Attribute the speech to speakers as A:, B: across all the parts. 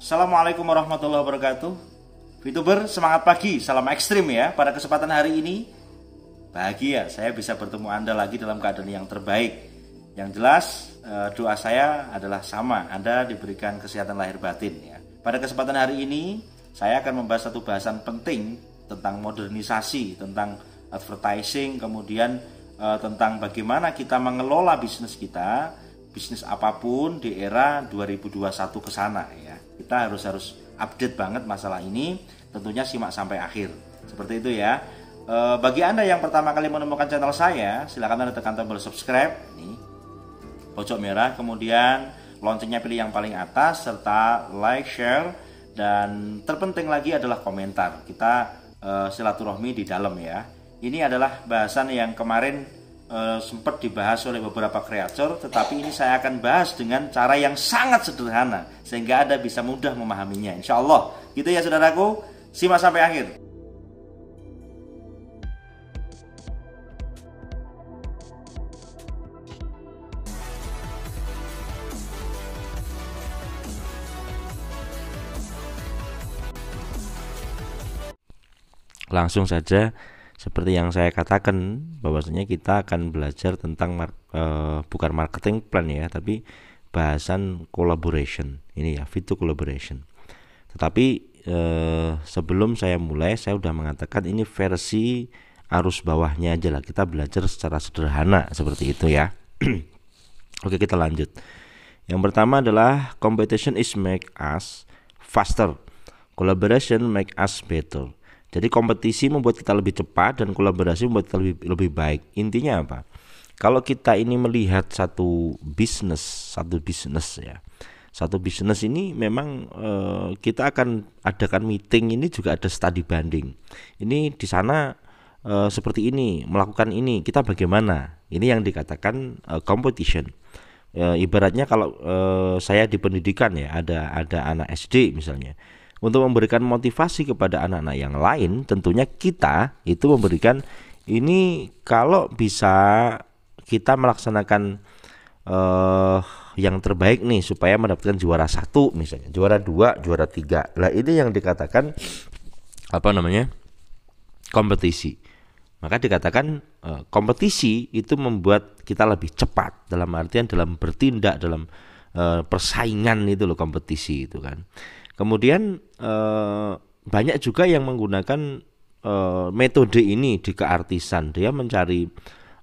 A: Assalamualaikum warahmatullahi wabarakatuh. VTuber semangat pagi, salam ekstrim ya. Pada kesempatan hari ini bahagia saya bisa bertemu Anda lagi dalam keadaan yang terbaik. Yang jelas doa saya adalah sama, Anda diberikan kesehatan lahir batin ya. Pada kesempatan hari ini saya akan membahas satu bahasan penting tentang modernisasi, tentang advertising, kemudian tentang bagaimana kita mengelola bisnis kita, bisnis apapun di era 2021 ke sana ya. Kita harus update banget masalah ini, tentunya simak sampai akhir. Seperti itu ya. Bagi Anda yang pertama kali menemukan channel saya, silakan Anda tekan tombol subscribe nih, pojok merah, kemudian loncengnya pilih yang paling atas, serta like, share, dan terpenting lagi adalah komentar. Kita silaturahmi di dalam ya. Ini adalah bahasan yang kemarin sempat dibahas oleh beberapa kreator, tetapi ini saya akan bahas dengan cara yang sangat sederhana sehingga Anda bisa mudah memahaminya, insya Allah. Gitu ya saudaraku, simak sampai akhir. Langsung saja, seperti yang saya katakan, bahwasanya kita akan belajar tentang bukan marketing plan ya, tapi bahasan collaboration. Ini ya, VTuber collaboration. Tetapi sebelum saya mulai, saya sudah mengatakan ini versi arus bawahnya aja lah. Kita belajar secara sederhana seperti itu ya. Oke, kita lanjut. Yang pertama adalah competition is make us faster, collaboration make us better. Jadi kompetisi membuat kita lebih cepat dan kolaborasi membuat kita lebih baik. Intinya apa? Kalau kita ini melihat satu bisnis ya. Satu bisnis ini memang kita akan adakan meeting, ini juga ada studi banding. Ini di sana seperti ini, melakukan ini, kita bagaimana? Ini yang dikatakan competition. Ibaratnya kalau saya di pendidikan ya, ada anak SD misalnya. Untuk memberikan motivasi kepada anak-anak yang lain, tentunya kita itu memberikan ini, kalau bisa kita melaksanakan yang terbaik nih supaya mendapatkan juara 1 misalnya, juara 2, juara 3. Lah ini yang dikatakan kompetisi. Maka dikatakan kompetisi itu membuat kita lebih cepat, dalam artian dalam bertindak, dalam persaingan itu loh, kompetisi itu kan. Kemudian banyak juga yang menggunakan metode ini di keartisan. Dia mencari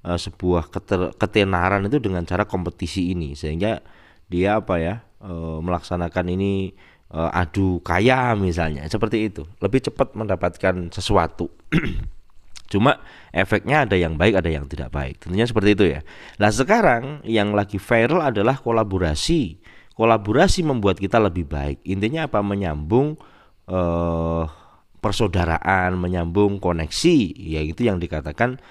A: sebuah ketenaran itu dengan cara kompetisi ini, sehingga dia melaksanakan ini adu kaya misalnya, seperti itu. Lebih cepat mendapatkan sesuatu. Cuma efeknya ada yang baik, ada yang tidak baik. Tentunya seperti itu ya. Nah sekarang yang lagi viral adalah kolaborasi. Kolaborasi membuat kita lebih baik. Intinya apa? Menyambung persaudaraan, menyambung koneksi. Ya itu yang dikatakan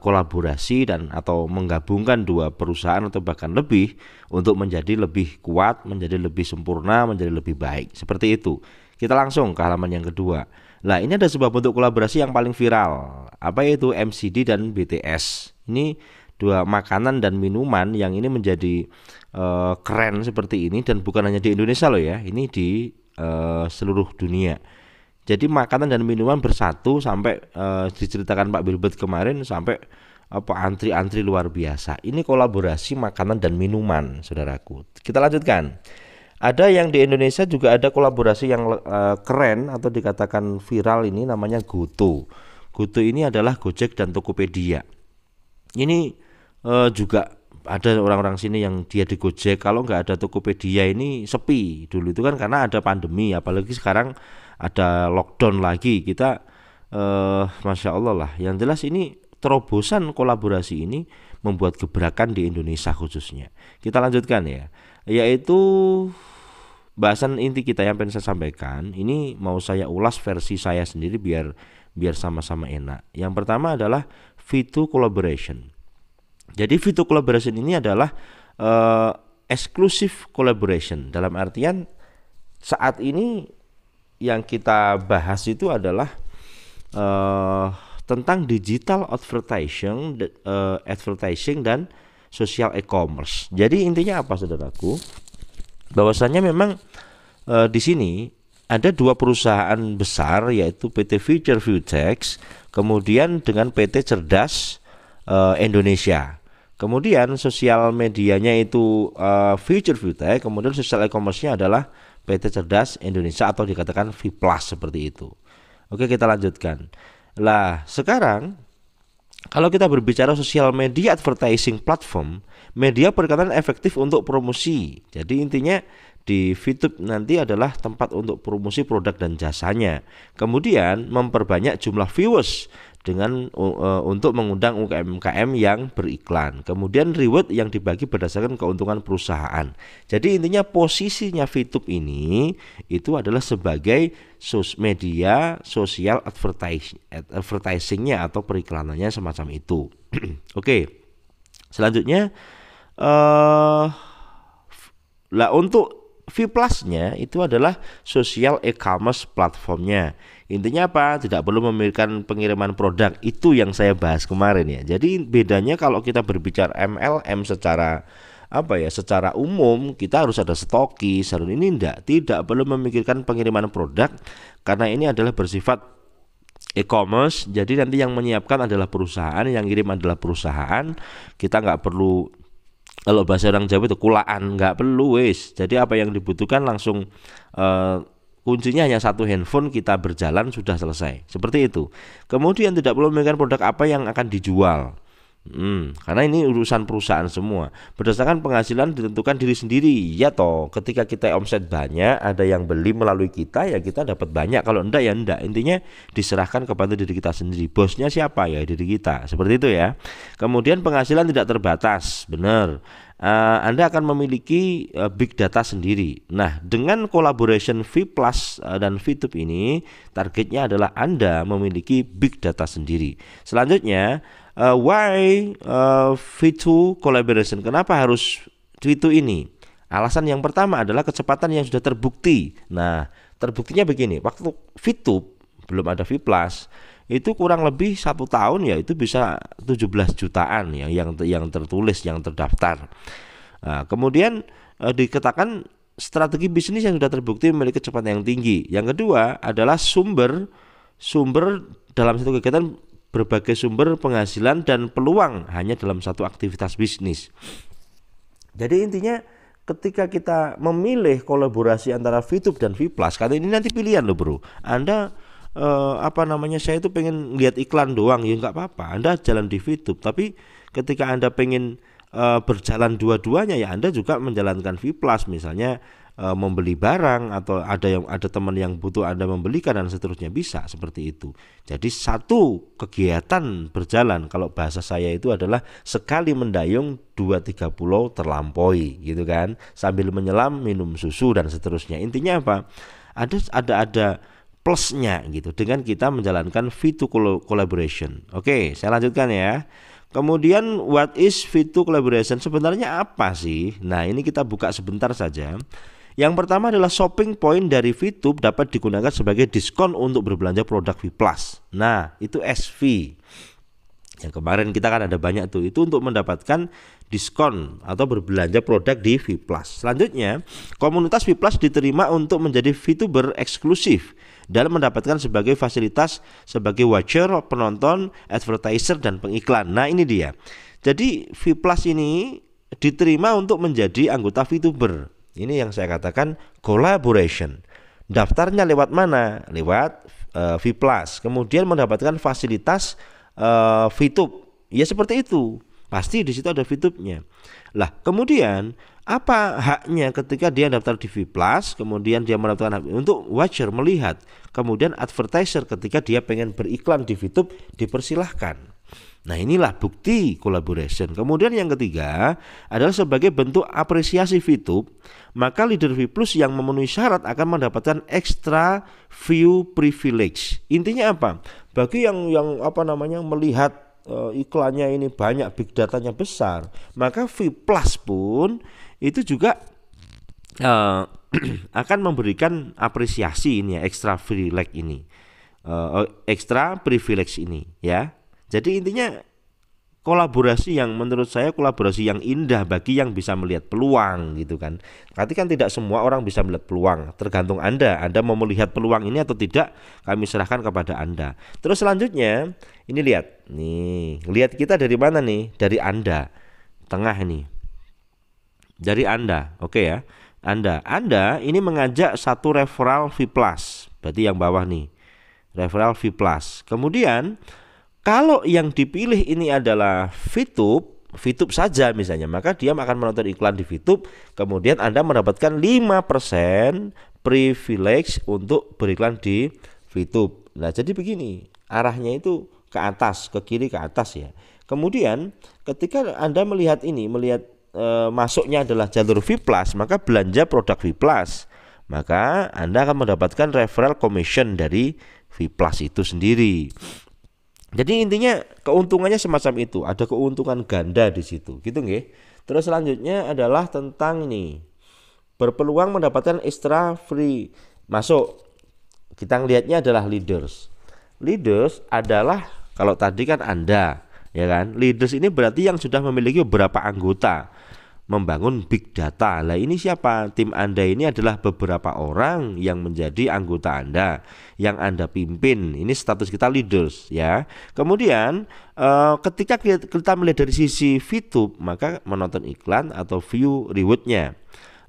A: kolaborasi, dan atau menggabungkan dua perusahaan atau bahkan lebih untuk menjadi lebih kuat, menjadi lebih sempurna, menjadi lebih baik. Seperti itu. Kita langsung ke halaman yang kedua. Nah ini ada sebuah bentuk kolaborasi yang paling viral. Apa itu? MCD dan BTS. Ini dua makanan dan minuman yang ini menjadi keren seperti ini, dan bukan hanya di Indonesia loh ya, ini di seluruh dunia. Jadi makanan dan minuman bersatu sampai diceritakan Pak Bilbert kemarin sampai antri-antri luar biasa. Ini kolaborasi makanan dan minuman, saudaraku. Kita lanjutkan. Ada yang di Indonesia juga ada kolaborasi yang keren atau dikatakan viral, ini namanya GoTo. GoTo ini adalah Gojek dan Tokopedia. Ini juga ada orang-orang sini yang dia di Gojek, kalau nggak ada Tokopedia ini sepi. Dulu itu kan karena ada pandemi, apalagi sekarang ada lockdown lagi. Kita Masya Allah lah. Yang jelas ini terobosan kolaborasi ini membuat gebrakan di Indonesia khususnya. Kita lanjutkan ya, yaitu bahasan inti kita yang pengen saya sampaikan. Ini mau saya ulas versi saya sendiri biar sama-sama enak. Yang pertama adalah VTuber collaboration. Jadi VTuber collaboration ini adalah exclusive collaboration. Dalam artian saat ini yang kita bahas itu adalah tentang digital advertising dan social e-commerce. Jadi intinya apa saudaraku? Bahwasanya memang di sini ada dua perusahaan besar, yaitu PT Future Viewtex, kemudian dengan PT Cerdas Indonesia. Kemudian sosial medianya itu Future Viewtex, kemudian sosial e-commerce-nya adalah PT Cerdas Indonesia atau dikatakan Vplus seperti itu. Oke, kita lanjutkan. Lah, sekarang kalau kita berbicara sosial media advertising platform, media perikanan efektif untuk promosi. Jadi intinya di VTube nanti adalah tempat untuk promosi produk dan jasanya. Kemudian memperbanyak jumlah viewers dengan untuk mengundang UMKM yang beriklan. Kemudian reward yang dibagi berdasarkan keuntungan perusahaan. Jadi intinya posisinya VTube ini itu adalah sebagai media sosial advertisingnya atau periklanannya semacam itu. Oke. Selanjutnya lah untuk Vplus-nya itu adalah social e-commerce platformnya. Intinya apa? Tidak perlu memberikan pengiriman produk. Itu yang saya bahas kemarin ya. Jadi bedanya kalau kita berbicara MLM secara secara umum, kita harus ada stokis. Ini tidak perlu memikirkan pengiriman produk karena ini adalah bersifat e-commerce. Jadi nanti yang menyiapkan adalah perusahaan, yang ngirim adalah perusahaan. Kita nggak perlu, kalau bahasa orang Jawa itu kulaan, nggak perlu wis. Jadi apa yang dibutuhkan langsung kuncinya hanya satu handphone, kita berjalan sudah selesai. Seperti itu. Kemudian tidak perlu memikirkan produk apa yang akan dijual. Karena ini urusan perusahaan semua. Berdasarkan penghasilan ditentukan diri sendiri. Ya toh, ketika kita omset banyak, ada yang beli melalui kita, ya kita dapat banyak. Kalau enggak ya enggak. Intinya diserahkan kepada diri kita sendiri. Bosnya siapa? Ya diri kita. Seperti itu ya. Kemudian penghasilan tidak terbatas. Benar. Anda akan memiliki big data sendiri. Nah, dengan collaboration Vplus dan VTube ini, targetnya adalah Anda memiliki big data sendiri. Selanjutnya, why V2 collaboration? Kenapa harus V2 ini? Alasan yang pertama adalah kecepatan yang sudah terbukti. Nah, terbuktinya begini, waktu V2 belum ada Vplus, itu kurang lebih 1 tahun ya itu bisa 17 jutaan ya yang tertulis, yang terdaftar. Nah, kemudian dikatakan strategi bisnis yang sudah terbukti memiliki kecepatan yang tinggi. Yang kedua adalah sumber dalam satu kegiatan, berbagai sumber penghasilan dan peluang hanya dalam satu aktivitas bisnis. Jadi intinya ketika kita memilih kolaborasi antara VTube dan Vplus, karena ini nanti pilihan loh bro. Anda saya itu pengen lihat iklan doang, ya nggak apa-apa. Anda jalan di VTube, tapi ketika Anda pengen berjalan dua-duanya, ya Anda juga menjalankan Vplus, misalnya membeli barang atau ada teman yang butuh Anda membelikan dan seterusnya, bisa seperti itu. Jadi satu kegiatan berjalan, kalau bahasa saya itu adalah sekali mendayung 2-3 pulau terlampaui gitu kan, sambil menyelam minum susu dan seterusnya. Intinya apa? Ada plusnya gitu dengan kita menjalankan V2 collaboration. Oke, saya lanjutkan ya. Kemudian what is V2 collaboration? Sebenarnya apa sih? Nah, ini kita buka sebentar saja. Yang pertama adalah shopping point dari VTube dapat digunakan sebagai diskon untuk berbelanja produk Vplus. Nah, itu SV. Yang kemarin kita kan ada banyak tuh, itu untuk mendapatkan diskon atau berbelanja produk di Vplus. Selanjutnya, komunitas Vplus diterima untuk menjadi VTuber eksklusif dan mendapatkan sebagai fasilitas sebagai watcher, penonton, advertiser, dan pengiklan. Nah, ini dia. Jadi Vplus ini diterima untuk menjadi anggota VTuber. Ini yang saya katakan collaboration. Daftarnya lewat mana? Lewat Vplus. Kemudian mendapatkan fasilitas VTube. Ya seperti itu. Pasti di situ ada VTube-nya. Lah, kemudian apa haknya ketika dia daftar di Vplus, kemudian dia mendapatkan hak untuk watcher melihat, kemudian advertiser ketika dia pengen beriklan di VTube dipersilahkan. Nah, inilah bukti collaboration. Kemudian yang ketiga adalah sebagai bentuk apresiasi VTube, maka leader Vplus yang memenuhi syarat akan mendapatkan extra view privilege. Intinya apa? Bagi yang melihat iklannya ini banyak, big datanya besar, maka Vplus pun itu juga akan memberikan apresiasi ini ya, extra privilege ini, extra privilege ini ya. Jadi intinya kolaborasi yang menurut saya kolaborasi yang indah bagi yang bisa melihat peluang gitu kan. Berarti kan tidak semua orang bisa melihat peluang, tergantung Anda. Anda mau melihat peluang ini atau tidak, kami serahkan kepada Anda. Terus selanjutnya, ini lihat. Nih, lihat kita dari mana nih? Dari Anda. Tengah ini. Dari Anda. Oke ya. Anda ini mengajak satu referral V+. Berarti yang bawah nih. Referral V+. Kemudian kalau yang dipilih ini adalah VTube saja misalnya, maka dia akan menonton iklan di VTube, kemudian Anda mendapatkan 5% privilege untuk beriklan di VTube. Nah, jadi begini, arahnya itu ke atas, ke kiri ke atas ya. Kemudian ketika Anda melihat masuknya adalah jalur V+, maka belanja produk V+, maka Anda akan mendapatkan referral commission dari V+ itu sendiri. Jadi intinya keuntungannya semacam itu, ada keuntungan ganda di situ, gitu nggih. Terus selanjutnya adalah tentang ini, berpeluang mendapatkan extra free masuk. Kita ngelihatnya adalah leaders. Leaders adalah kalau tadi kan Anda, ya kan? Leaders ini berarti yang sudah memiliki beberapa anggota membangun big data. Lah ini siapa? Tim Anda ini adalah beberapa orang yang menjadi anggota Anda, yang Anda pimpin. Ini status kita leaders ya. Kemudian ketika kita melihat dari sisi VTube, maka menonton iklan atau view rewardnya.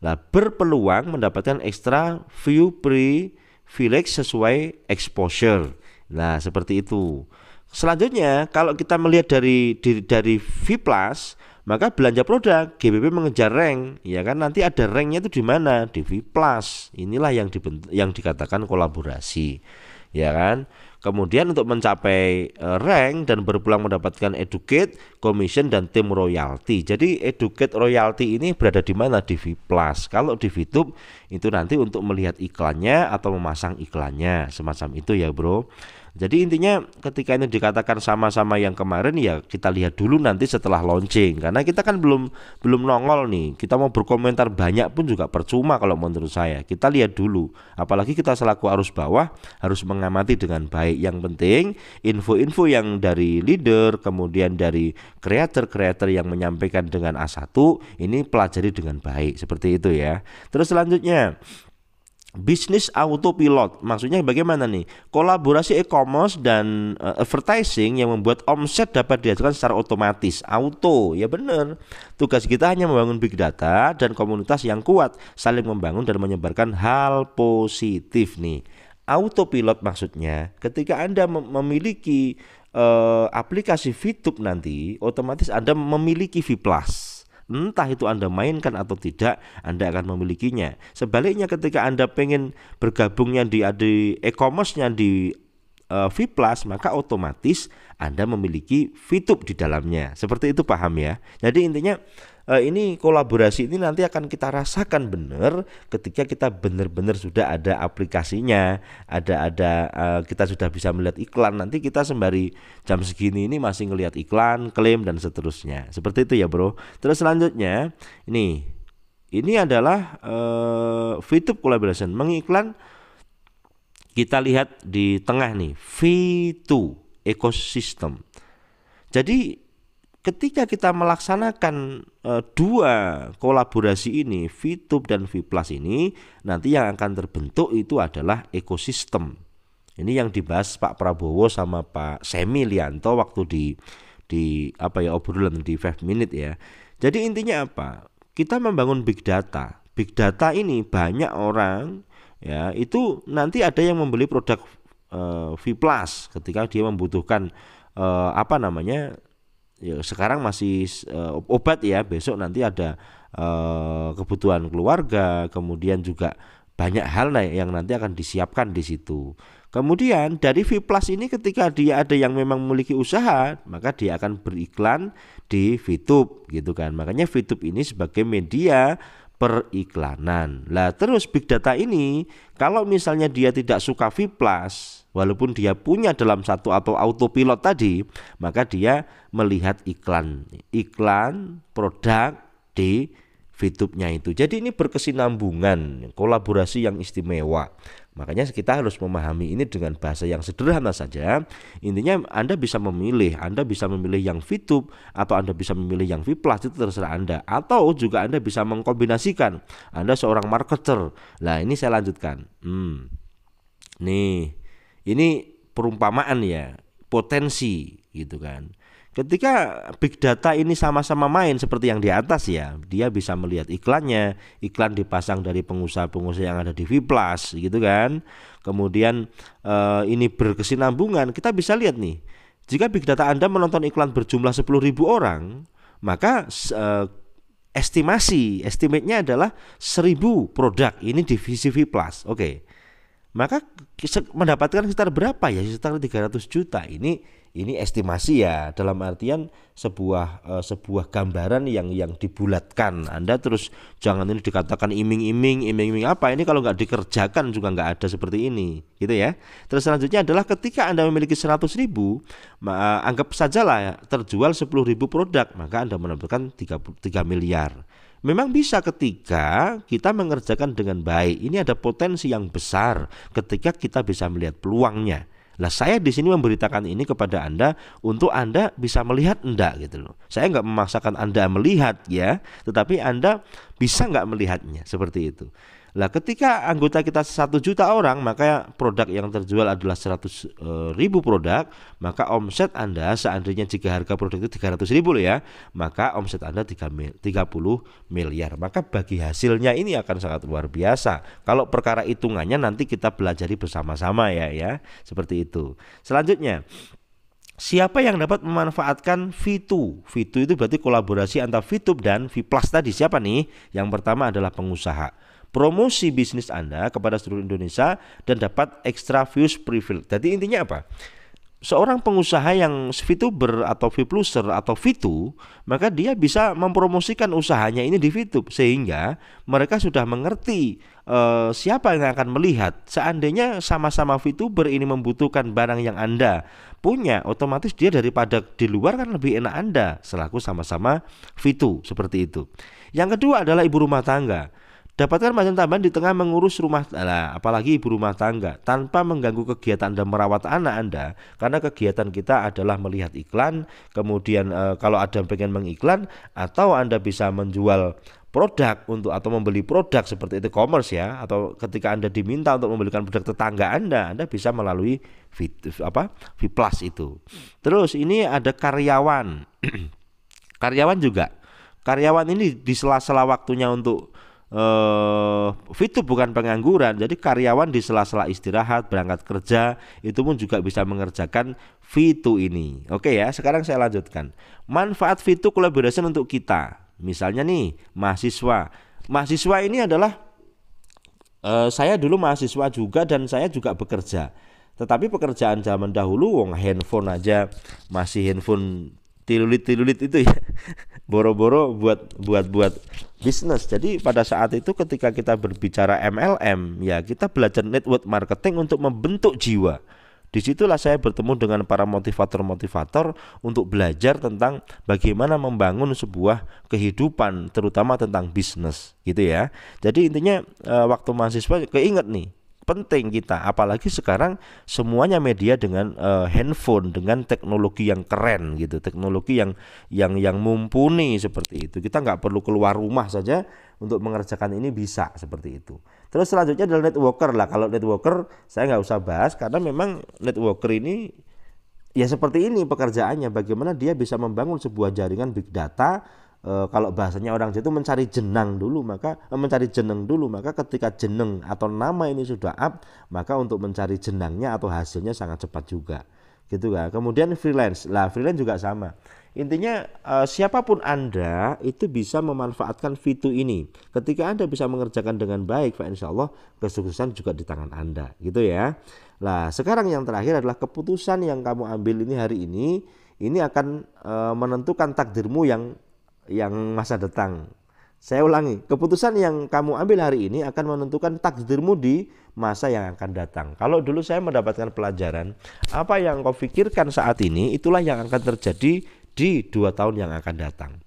A: Lah berpeluang mendapatkan extra view privilege sesuai exposure. Nah seperti itu. Selanjutnya kalau kita melihat dari V+, maka belanja produk GBP mengejar rank, ya kan, nanti ada ranknya itu di mana, di V+. Inilah yang dikatakan kolaborasi, ya kan. Kemudian untuk mencapai rank dan berpeluang mendapatkan educate, commission dan tim royalty. Jadi educate royalty ini berada di mana, di V+. Kalau di VTube itu nanti untuk melihat iklannya atau memasang iklannya, semacam itu ya bro. Jadi intinya ketika ini dikatakan sama-sama yang kemarin, ya kita lihat dulu nanti setelah launching, karena kita kan belum nongol nih. Kita mau berkomentar banyak pun juga percuma kalau menurut saya. Kita lihat dulu, apalagi kita selaku arus bawah harus mengamati dengan baik. Yang penting info-info yang dari leader, kemudian dari kreator-kreator yang menyampaikan dengan A1 ini pelajari dengan baik, seperti itu ya. Terus selanjutnya bisnis autopilot, maksudnya bagaimana nih? Kolaborasi e-commerce dan advertising yang membuat omset dapat dihasilkan secara otomatis, auto. Ya benar. Tugas kita hanya membangun big data dan komunitas yang kuat, saling membangun dan menyebarkan hal positif nih. Autopilot maksudnya ketika Anda memiliki aplikasi VTube nanti, otomatis Anda memiliki V+. Entah itu Anda mainkan atau tidak, Anda akan memilikinya. Sebaliknya ketika Anda pengen bergabungnya di e-commerce-nya di V+, maka otomatis Anda memiliki VTube di dalamnya. Seperti itu, paham ya? Jadi intinya ini kolaborasi ini nanti akan kita rasakan benar ketika kita benar-benar sudah ada aplikasinya, kita sudah bisa melihat iklan. Nanti kita sembari jam segini ini masih ngelihat iklan, klaim dan seterusnya. Seperti itu ya bro. Terus selanjutnya ini adalah VTube collaboration mengiklan. Kita lihat di tengah nih, V2 ekosistem. Jadi ketika kita melaksanakan dua kolaborasi ini, VTube dan V+ ini, nanti yang akan terbentuk itu adalah ekosistem. Ini yang dibahas Pak Prabowo sama Pak Semi Lianto waktu di obrolan di 5 Minute ya. Jadi intinya apa? Kita membangun big data. Big data ini banyak orang ya, itu nanti ada yang membeli produk V+ ketika dia membutuhkan ya sekarang masih obat ya, besok nanti ada kebutuhan keluarga, kemudian juga banyak hal yang nanti akan disiapkan di situ. Kemudian dari V+ ini ketika dia ada yang memang memiliki usaha, maka dia akan beriklan di VTube gitu kan. Makanya VTube ini sebagai media periklanan. Lah terus big data ini kalau misalnya dia tidak suka V+, walaupun dia punya dalam satu atau autopilot tadi, maka dia melihat iklan produk di VTube-nya itu. Jadi ini berkesinambungan, kolaborasi yang istimewa. Makanya kita harus memahami ini dengan bahasa yang sederhana saja. Intinya Anda bisa memilih yang VTube atau Anda bisa memilih yang V Plus, itu terserah Anda. Atau juga Anda bisa mengkombinasikan. Anda seorang marketer. Nah, ini saya lanjutkan. Nih, ini perumpamaan ya, potensi gitu kan. Ketika big data ini sama-sama main seperti yang di atas ya, dia bisa melihat iklannya, iklan dipasang dari pengusaha-pengusaha yang ada di V Plus gitu kan. Kemudian ini berkesinambungan, kita bisa lihat nih, jika big data Anda menonton iklan berjumlah 10.000 orang, maka estimate-nya adalah 1.000 produk ini divisi V Plus. Oke. Maka mendapatkan sekitar berapa ya? Sekitar 300 juta. Ini estimasi ya, dalam artian sebuah gambaran yang dibulatkan. Anda terus jangan ini dikatakan iming-iming apa, ini kalau nggak dikerjakan juga nggak ada seperti ini, gitu ya. Terus selanjutnya adalah ketika Anda memiliki 100.000, anggap sajalah ya, terjual 10.000 produk, maka Anda mendapatkan 3 miliar. Memang bisa ketika kita mengerjakan dengan baik. Ini ada potensi yang besar ketika kita bisa melihat peluangnya. Nah, saya di sini memberitakan ini kepada Anda untuk Anda bisa melihat enggak gitu loh. Saya nggak memaksakan Anda melihat ya, tetapi Anda bisa nggak melihatnya seperti itu. Nah, ketika anggota kita 1 juta orang, maka produk yang terjual adalah 100.000 produk, maka omset Anda seandainya jika harga produk itu 300.000 loh ya, maka omset Anda 30 miliar. Maka bagi hasilnya ini akan sangat luar biasa. Kalau perkara hitungannya nanti kita pelajari bersama-sama ya, seperti itu. Selanjutnya, siapa yang dapat memanfaatkan V2? V2 itu berarti kolaborasi antara VTube dan V Plus tadi. Siapa nih? Yang pertama adalah pengusaha. Promosi bisnis Anda kepada seluruh Indonesia dan dapat extra views privilege. Jadi intinya apa? Seorang pengusaha yang VTuber atau V-Pluser atau V2, maka dia bisa mempromosikan usahanya ini di VTube, sehingga mereka sudah mengerti siapa yang akan melihat. Seandainya sama-sama VTuber ini membutuhkan barang yang Anda punya, otomatis dia daripada di luar kan lebih enak Anda selaku sama-sama V2, seperti itu. Yang kedua adalah ibu rumah tangga. Dapatkan margin tambahan di tengah mengurus rumah, apalagi ibu rumah tangga, tanpa mengganggu kegiatan Anda merawat anak Anda, karena kegiatan kita adalah melihat iklan. Kemudian kalau ada pengen mengiklan, atau Anda bisa menjual produk atau membeli produk seperti e-commerce ya, atau ketika Anda diminta untuk membelikan produk tetangga Anda bisa melalui V Plus itu. Terus ini ada karyawan. Karyawan ini di sela-sela waktunya untuk VTube bukan pengangguran. Jadi karyawan di sela-sela istirahat, berangkat kerja, itu pun juga bisa mengerjakan V2 ini. Oke ya, sekarang saya lanjutkan. Manfaat V2 collaboration untuk kita. Misalnya nih, mahasiswa. Mahasiswa ini adalah saya dulu mahasiswa juga dan saya juga bekerja. Tetapi pekerjaan zaman dahulu handphone aja masih handphone tilulit itu ya. Boro-boro buat bisnis. Jadi pada saat itu ketika kita berbicara MLM ya, kita belajar network marketing untuk membentuk jiwa. Disitulah saya bertemu dengan para motivator-motivator untuk belajar tentang bagaimana membangun sebuah kehidupan, terutama tentang bisnis gitu ya. Jadi intinya waktu mahasiswa keinget nih, penting kita, apalagi sekarang semuanya media dengan handphone, dengan teknologi yang keren gitu, teknologi yang mumpuni seperti itu. Kita nggak perlu keluar rumah saja untuk mengerjakan ini, bisa seperti itu. Terus selanjutnya adalah networker lah. Kalau networker saya nggak usah bahas, karena memang networker ini ya seperti ini pekerjaannya, bagaimana dia bisa membangun sebuah jaringan big data. Kalau bahasanya orang Jawa itu mencari jenang dulu, maka ketika jeneng atau nama ini sudah up, maka untuk mencari jenangnya atau hasilnya sangat cepat juga gitu kan. Kemudian freelance juga sama. Intinya siapapun Anda itu bisa memanfaatkan V2 ini. Ketika Anda bisa mengerjakan dengan baik, Pak, insya Allah kesuksesan juga di tangan Anda gitu ya. Nah, sekarang yang terakhir adalah keputusan yang kamu ambil ini hari ini akan menentukan takdirmu yang masa datang. Saya ulangi, keputusan yang kamu ambil hari ini akan menentukan takdirmu di masa yang akan datang. Kalau dulu saya mendapatkan pelajaran, apa yang kau pikirkan saat ini itulah yang akan terjadi di 2 tahun yang akan datang.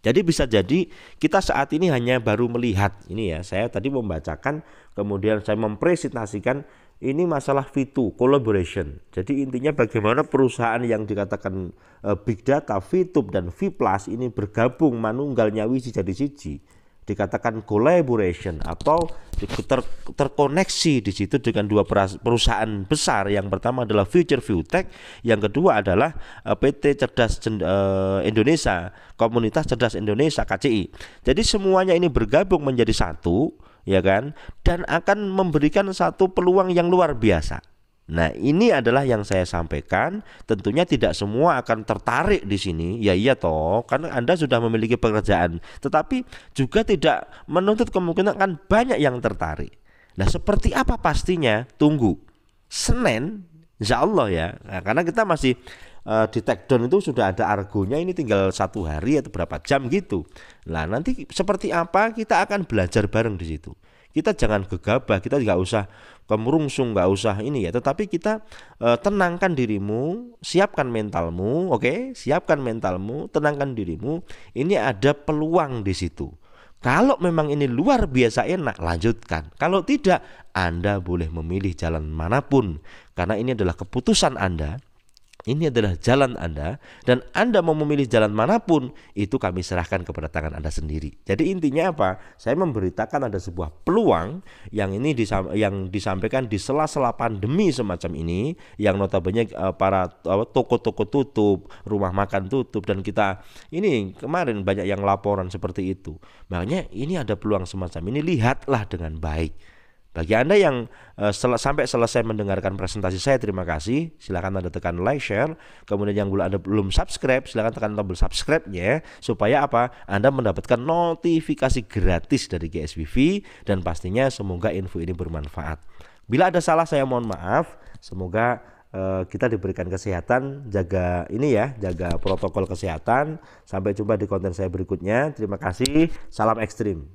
A: Jadi bisa jadi kita saat ini hanya baru melihat ini ya. Saya tadi membacakan, kemudian saya mempresentasikan ini masalah V2 collaboration. Jadi intinya bagaimana perusahaan yang dikatakan big data, VTube dan V+ ini bergabung manunggal nyawiji jadi siji. Dikatakan collaboration atau terkoneksi di situ dengan dua perusahaan besar. Yang pertama adalah Future Viewtech, yang kedua adalah PT Cerdas Indonesia, Komunitas Cerdas Indonesia KCI. Jadi semuanya ini bergabung menjadi satu, ya kan, dan akan memberikan satu peluang yang luar biasa. Nah, ini adalah yang saya sampaikan. Tentunya tidak semua akan tertarik di sini. Ya iya toh, karena Anda sudah memiliki pekerjaan. Tetapi juga tidak menuntut kemungkinan akan banyak yang tertarik. Nah, seperti apa pastinya? Tunggu Senin, insya Allah ya. Nah, karena kita masih di take down itu sudah ada argonya, ini tinggal 1 hari atau berapa jam gitu. Nah, nanti seperti apa kita akan belajar bareng di situ. Kita jangan gegabah, kita nggak usah kemerungsung, nggak usah ini ya. Tetapi kita tenangkan dirimu, siapkan mentalmu, oke? Siapkan mentalmu, tenangkan dirimu. Ini ada peluang di situ. Kalau memang ini luar biasa enak, lanjutkan. Kalau tidak, Anda boleh memilih jalan manapun, karena ini adalah keputusan Anda. Ini adalah jalan Anda, dan Anda mau memilih jalan manapun, itu kami serahkan kepada tangan Anda sendiri. Jadi intinya apa? Saya memberitakan ada sebuah peluang yang ini yang disampaikan di sela-sela pandemi semacam ini, yang notabene para toko-toko tutup, rumah makan tutup, dan kita ini kemarin banyak yang laporan seperti itu. Makanya ini ada peluang semacam ini, lihatlah dengan baik. Bagi Anda yang sampai selesai mendengarkan presentasi saya, terima kasih. Silakan Anda tekan like, share. Kemudian yang Anda belum subscribe, silakan tekan tombol subscribe-nya, supaya apa? Anda mendapatkan notifikasi gratis dari GSBV, dan pastinya semoga info ini bermanfaat. Bila ada salah, saya mohon maaf. Semoga kita diberikan kesehatan, jaga ini ya, jaga protokol kesehatan. Sampai jumpa di konten saya berikutnya. Terima kasih. Salam ekstrim.